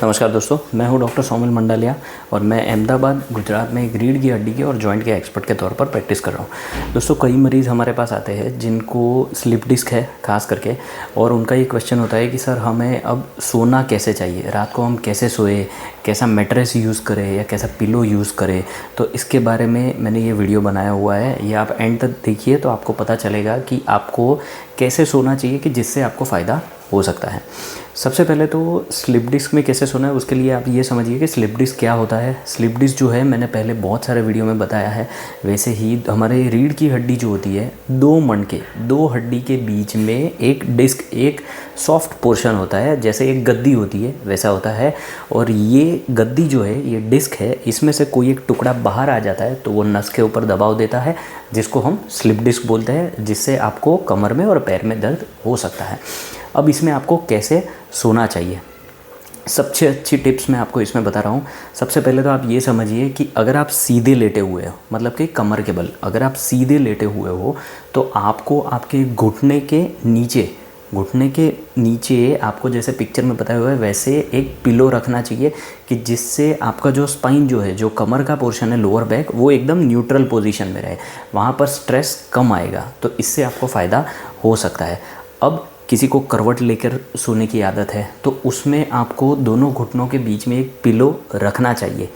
नमस्कार दोस्तों, मैं हूं डॉक्टर सोमिल मंडालिया और मैं अहमदाबाद गुजरात में एक रीढ़ की हड्डी के और जॉइंट के एक्सपर्ट के तौर पर प्रैक्टिस कर रहा हूं। दोस्तों, कई मरीज़ हमारे पास आते हैं जिनको स्लिप डिस्क है खास करके, और उनका ये क्वेश्चन होता है कि सर हमें अब सोना कैसे चाहिए, रात को हम कैसे सोए, कैसा मैट्रेस यूज़ करें या कैसा पिलो यूज़ करें। तो इसके बारे में मैंने ये वीडियो बनाया हुआ है, ये आप एंड तक देखिए तो आपको पता चलेगा कि आपको कैसे सोना चाहिए कि जिससे आपको फ़ायदा हो सकता है। सबसे पहले तो स्लिप डिस्क में कैसे सोना है उसके लिए आप ये समझिए कि स्लिप डिस्क क्या होता है। स्लिप डिस्क जो है मैंने पहले बहुत सारे वीडियो में बताया है। वैसे ही हमारे रीढ़ की हड्डी जो होती है, दो हड्डी के बीच में एक डिस्क, एक सॉफ्ट पोर्शन होता है, जैसे एक गद्दी होती है वैसा होता है। और ये गद्दी जो है, ये डिस्क है, इसमें से कोई एक टुकड़ा बाहर आ जाता है तो वो नस के ऊपर दबाव देता है, जिसको हम स्लिप डिस्क बोलते हैं, जिससे आपको कमर में और पैर में दर्द हो सकता है। अब इसमें आपको कैसे सोना चाहिए, सबसे अच्छी टिप्स मैं आपको इसमें बता रहा हूँ। सबसे पहले तो आप ये समझिए कि अगर आप सीधे लेटे हुए हो, मतलब कि कमर के बल अगर आप सीधे लेटे हुए हो, तो आपको आपके घुटने के नीचे आपको जैसे पिक्चर में बताया हुआ है वैसे एक पिलो रखना चाहिए, कि जिससे आपका जो स्पाइन जो है, जो कमर का पोर्शन है, लोअर बैक, वो एकदम न्यूट्रल पोजीशन में रहे, वहाँ पर स्ट्रेस कम आएगा। तो इससे आपको फ़ायदा हो सकता है। अब किसी को करवट लेकर सोने की आदत है तो उसमें आपको दोनों घुटनों के बीच में एक पिलो रखना चाहिए।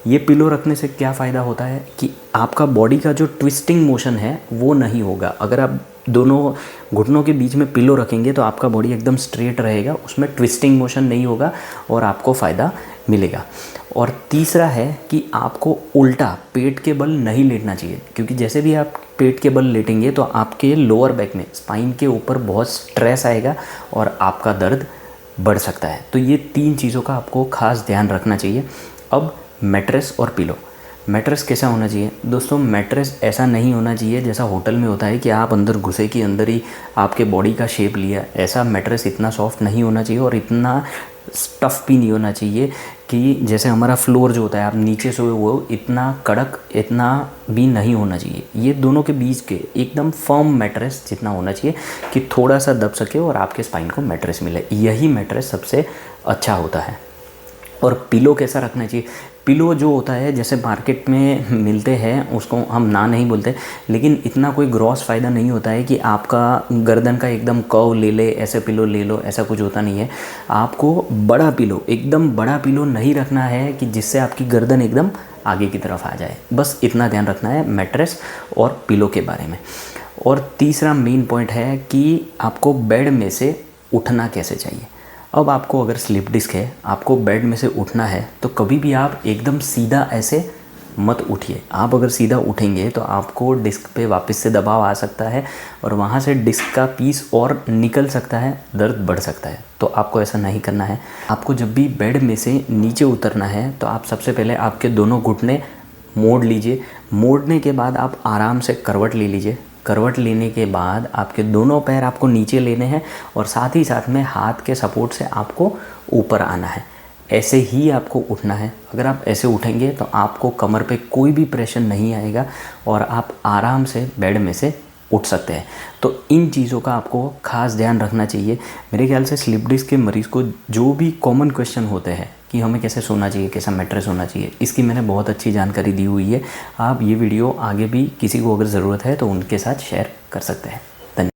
ये पिलो रखने से क्या फ़ायदा होता है कि आपका बॉडी का जो ट्विस्टिंग मोशन है वो नहीं होगा। अगर आप दोनों घुटनों के बीच में पिलो रखेंगे तो आपका बॉडी एकदम स्ट्रेट रहेगा, उसमें ट्विस्टिंग मोशन नहीं होगा और आपको फ़ायदा मिलेगा। और तीसरा है कि आपको उल्टा पेट के बल नहीं लेटना चाहिए, क्योंकि जैसे भी आप पेट के बल लेटेंगे तो आपके लोअर बैक में, स्पाइन के ऊपर बहुत स्ट्रेस आएगा और आपका दर्द बढ़ सकता है। तो ये 3 चीज़ों का आपको खास ध्यान रखना चाहिए। अब मैट्रेस और पिलो। मैट्रेस कैसा होना चाहिए दोस्तों? मैट्रेस ऐसा नहीं होना चाहिए जैसा होटल में होता है कि आप अंदर घुसे कि अंदर ही आपके बॉडी का शेप लिया। ऐसा मैट्रेस इतना सॉफ्ट नहीं होना चाहिए और इतना स्टफ़ भी नहीं होना चाहिए कि जैसे हमारा फ्लोर जो होता है, आप नीचे सोए हुए हो, इतना कड़क इतना भी नहीं होना चाहिए। ये दोनों के बीच के एकदम फर्म मैट्रेस जितना होना चाहिए कि थोड़ा सा दब सके और आपके स्पाइन को मैट्रेस मिले। यही मैट्रेस सबसे अच्छा होता है। और पिलो कैसा रखना चाहिए? पिलो जो होता है जैसे मार्केट में मिलते हैं, उसको हम ना नहीं बोलते, लेकिन इतना कोई ग्रॉस फ़ायदा नहीं होता है कि आपका गर्दन का एकदम कर्व ले ले, ऐसे पिलो ले लो, ऐसा कुछ होता नहीं है। आपको बड़ा पिलो, एकदम बड़ा पिलो नहीं रखना है कि जिससे आपकी गर्दन एकदम आगे की तरफ आ जाए। बस इतना ध्यान रखना है मैट्रेस और पिलो के बारे में। और तीसरा मेन पॉइंट है कि आपको बेड में से उठना कैसे चाहिए। अब आपको अगर स्लिप डिस्क है, आपको बेड में से उठना है, तो कभी भी आप एकदम सीधा ऐसे मत उठिए। आप अगर सीधा उठेंगे तो आपको डिस्क पे वापस से दबाव आ सकता है और वहाँ से डिस्क का पीस और निकल सकता है, दर्द बढ़ सकता है। तो आपको ऐसा नहीं करना है। आपको जब भी बेड में से नीचे उतरना है तो आप सबसे पहले आपके दोनों घुटने मोड़ लीजिए। मोड़ने के बाद आप आराम से करवट ले लीजिए। करवट लेने के बाद आपके दोनों पैर आपको नीचे लेने हैं और साथ ही साथ में हाथ के सपोर्ट से आपको ऊपर आना है। ऐसे ही आपको उठना है। अगर आप ऐसे उठेंगे तो आपको कमर पे कोई भी प्रेशर नहीं आएगा और आप आराम से बेड में से उठ सकते हैं। तो इन चीज़ों का आपको खास ध्यान रखना चाहिए। मेरे ख्याल से स्लिप डिस्क के मरीज़ को जो भी कॉमन क्वेश्चन होते हैं कि हमें कैसे सोना चाहिए, कैसा मैट्रेस होना चाहिए, इसकी मैंने बहुत अच्छी जानकारी दी हुई है। आप ये वीडियो आगे भी किसी को अगर ज़रूरत है तो उनके साथ शेयर कर सकते हैं।